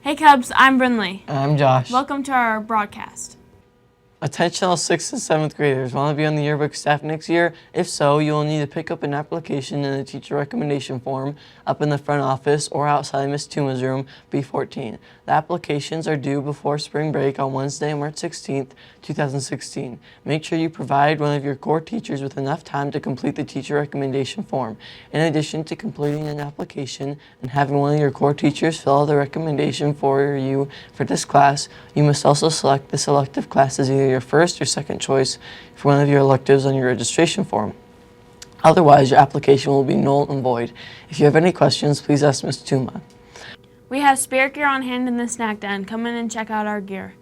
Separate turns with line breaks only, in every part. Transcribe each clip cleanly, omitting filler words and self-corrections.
Hey Cubs, I'm Brinley.
And I'm Josh.
Welcome to our broadcast.
Attention all 6th and 7th graders. Want to be on the yearbook staff next year? If so, you will need to pick up an application and a teacher recommendation form up in the front office or outside Miss Tuma's room, B14. The applications are due before spring break on Wednesday, March 16th, 2016. Make sure you provide one of your core teachers with enough time to complete the teacher recommendation form. In addition to completing an application and having one of your core teachers fill out the recommendation for you for this class, you must also select the selective class as either your first or second choice for one of your electives on your registration form. Otherwise, your application will be null and void. If you have any questions, please ask Ms. Tuma.
We have spirit gear on hand in the snack den. Come in and check out our gear.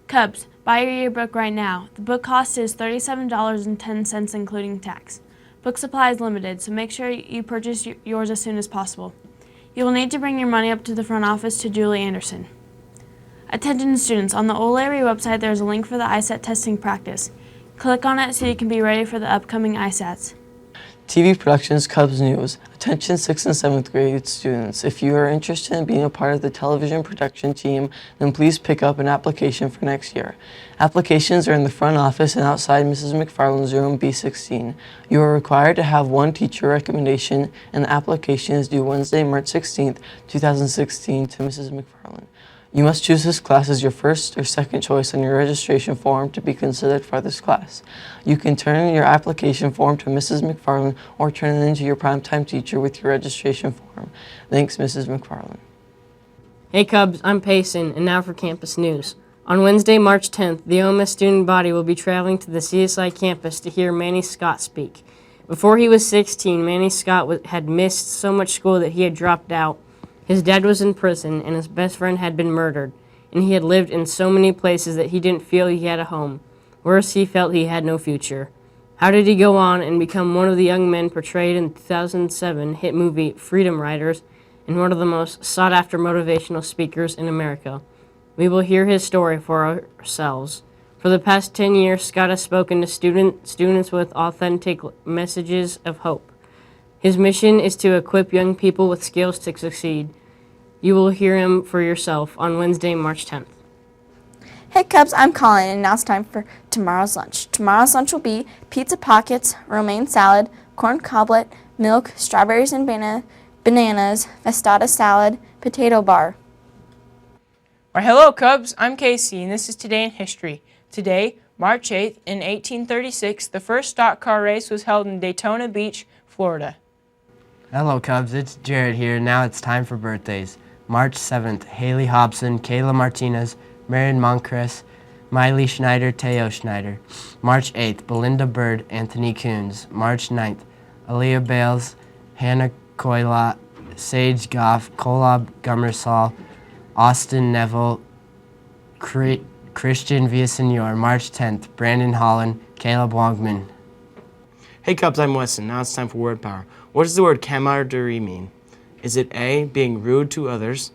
Cubs, buy your yearbook right now. The book cost is $37.10 including tax. Book supply is limited, so make sure you purchase yours as soon as possible. You will need to bring your money up to the front office to Julie Anderson. Attention students, on the Old Larry website there is a link for the ISAT testing practice. Click on it so you can be ready for the upcoming ISATs.
TV Productions Cubs News. Attention 6th and 7th grade students. If you are interested in being a part of the television production team, then please pick up an application for next year. Applications are in the front office and outside Mrs. McFarland's room, B16. You are required to have one teacher recommendation, and the application is due Wednesday, March 16th, 2016 to Mrs. McFarland. You must choose this class as your first or second choice on your registration form to be considered for this class. You can turn in your application form to Mrs. McFarland or turn it into your primetime teacher with your registration form. Thanks, Mrs. McFarland.
Hey Cubs, I'm Payson, and now for campus news. On Wednesday, March 10th, the Ole Miss student body will be traveling to the CSI campus to hear Manny Scott speak. Before he was 16, Manny Scott had missed so much school that he had dropped out. His dad was in prison, and his best friend had been murdered, and he had lived in so many places that he didn't feel he had a home. Worse, he felt he had no future. How did he go on and become one of the young men portrayed in the 2007 hit movie Freedom Riders and one of the most sought-after motivational speakers in America? We will hear his story for ourselves. For the past 10 years, Scott has spoken to students with authentic messages of hope. His mission is to equip young people with skills to succeed. You will hear him for yourself on Wednesday, March 10th.
Hey Cubs, I'm Colin, and now it's time for tomorrow's lunch. Tomorrow's lunch will be pizza pockets, romaine salad, corn coblet, milk, strawberries and bananas, festata salad, potato bar.
Well, hello Cubs, I'm Casey, and this is Today in History. Today, March 8th, in 1836, the first stock car race was held in Daytona Beach, Florida.
Hello Cubs, it's Jared here. Now it's time for birthdays. March 7th, Haley Hobson, Kayla Martinez, Marion Moncrief, Miley Schneider, Teo Schneider. March 8th, Belinda Bird, Anthony Coons. March 9th, Aaliyah Bales, Hannah Coylott, Sage Goff, Kolob Gummersall, Austin Neville, Christian Villasenor. March 10th, Brandon Holland, Caleb Wongman.
Hey Cubs, I'm Weston. Now it's time for word power. What does the word camaraderie mean? Is it A, being rude to others,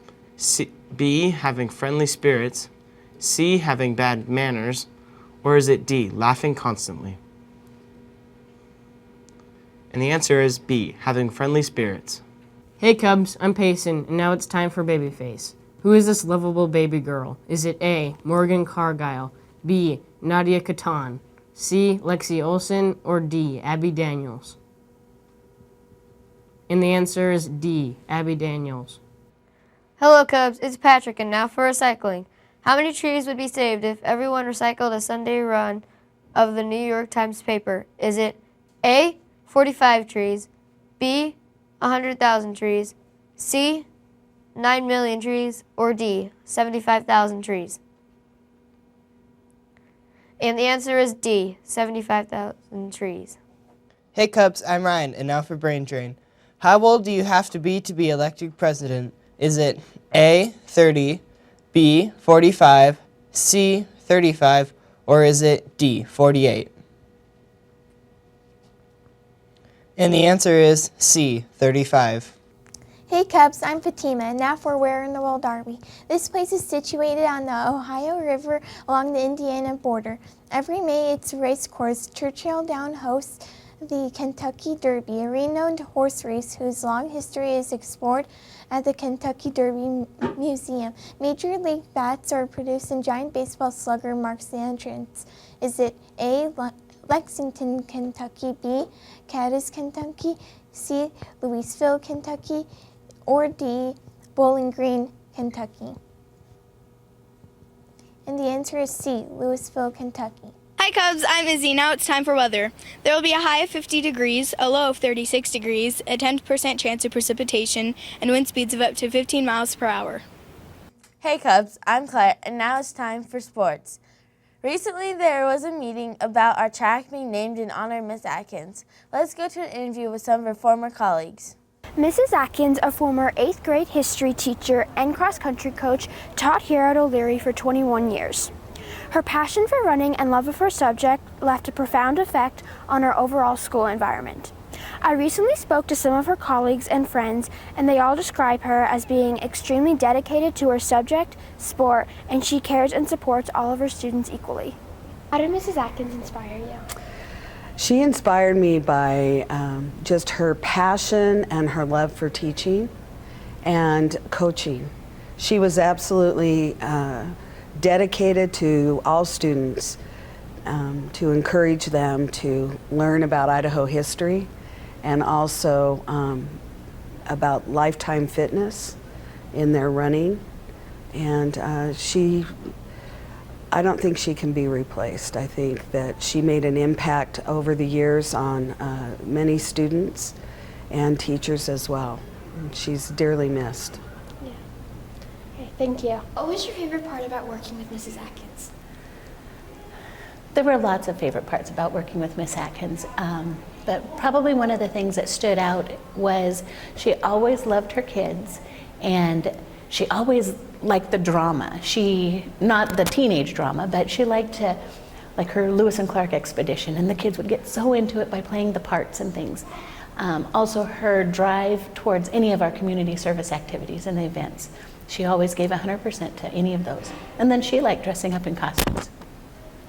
B, having friendly spirits, C, having bad manners, or is it D, laughing constantly? And the answer is B, having friendly spirits.
Hey Cubs, I'm Payson, and now it's time for Babyface. Who is this lovable baby girl? Is it A, Morgan Cargyle, B, Nadia Catan, C, Lexi Olsen, or D, Abby Daniels? And the answer is D, Abby Daniels.
Hello Cubs, it's Patrick, and now for recycling. How many trees would be saved if everyone recycled a Sunday run of the New York Times paper? Is it A, 45 trees, B, 100,000 trees, C, 9 million trees, or D, 75,000 trees? And the answer is D, 75,000 trees.
Hey Cubs, I'm Ryan, and now for Brain Drain. How old do you have to be elected president? Is it A, 30, B, 45, C, 35, or is it D, 48? And the answer is C, 35.
Hey Cubs, I'm Fatima, and now for Where in the World Are We? This place is situated on the Ohio River along the Indiana border. Every May, its race course, Churchill Downs, hosts the Kentucky Derby, a renowned horse race whose long history is explored at the Kentucky Derby Museum. Major League bats are produced and giant baseball slugger marks the entrance. Is it A, Lexington, Kentucky, B, Cadiz, Kentucky, C, Louisville, Kentucky, or D, Bowling Green, Kentucky? And the answer is C, Louisville, Kentucky.
Hi Cubs, I'm Izzy. Now it's time for weather. There will be a high of 50 degrees, a low of 36 degrees, a 10% chance of precipitation, and wind speeds of up to 15 miles per hour.
Hey Cubs, I'm Claire, and now it's time for sports. Recently, there was a meeting about our track being named in honor of Miss Atkins. Let's go to an interview with some of her former colleagues.
Mrs. Atkins, a former 8th grade history teacher and cross-country coach, taught here at O'Leary for 21 years. Her passion for running and love of her subject left a profound effect on her overall school environment. I recently spoke to some of her colleagues and friends, and they all describe her as being extremely dedicated to her subject, sport, and she cares and supports all of her students equally. How did Mrs. Atkins inspire you?
She inspired me by just her passion and her love for teaching and coaching. She was absolutely dedicated to all students, to encourage them to learn about Idaho history and also about lifetime fitness in their running. And I don't think she can be replaced. I think that she made an impact over the years on many students and teachers as well. She's dearly missed.
Yeah. Okay, thank you. What was your favorite part about working with Mrs. Atkins?
There were lots of favorite parts about working with Miss Atkins, but probably one of the things that stood out was she always loved her kids, and she always liked the drama. Not the teenage drama, but she liked to, like her Lewis and Clark expedition, and the kids would get so into it by playing the parts and things. Also her drive towards any of our community service activities and events. She always gave 100% to any of those. And then she liked dressing up in costumes.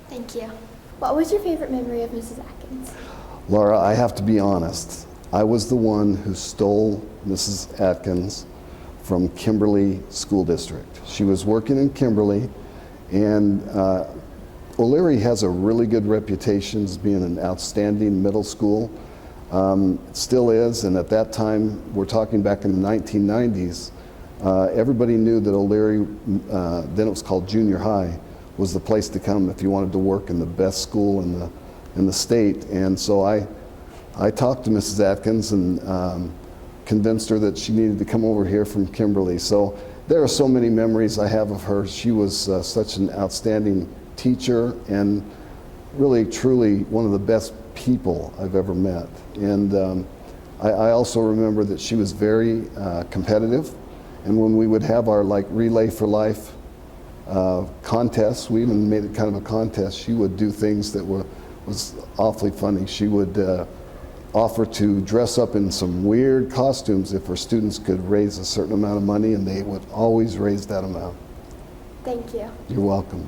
Thank you. What was your favorite memory of Mrs. Atkins?
Laura, I have to be honest. I was the one who stole Mrs. Atkins from Kimberly School District. She was working in Kimberly, and O'Leary has a really good reputation as being an outstanding middle school. It still is, and at that time, we're talking back in the 1990s, everybody knew that O'Leary, then it was called junior high, was the place to come if you wanted to work in the best school in the state. And so I talked to Mrs. Atkins and convinced her that she needed to come over here from Kimberly. So there are so many memories I have of her. She was such an outstanding teacher and really, truly one of the best people I've ever met. And I also remember that she was very competitive. And when we would have our Relay for Life contests, we even made it kind of a contest, she would do things that was awfully funny. She would offer to dress up in some weird costumes if her students could raise a certain amount of money, and they would always raise that amount.
Thank you.
You're welcome.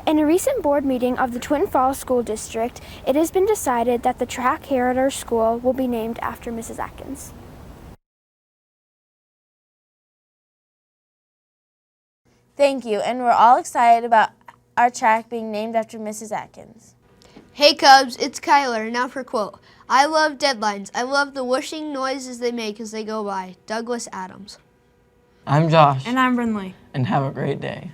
In a recent board meeting of the Twin Falls School District, it has been decided that the track here at our school will be named after Mrs. Atkins.
Thank you, and we're all excited about our track being named after Mrs. Atkins.
Hey Cubs, it's Kyler. Now for quote. I love deadlines. I love the whooshing noises they make as they go by. Douglas Adams.
I'm Josh.
And I'm Brinley.
And have a great day.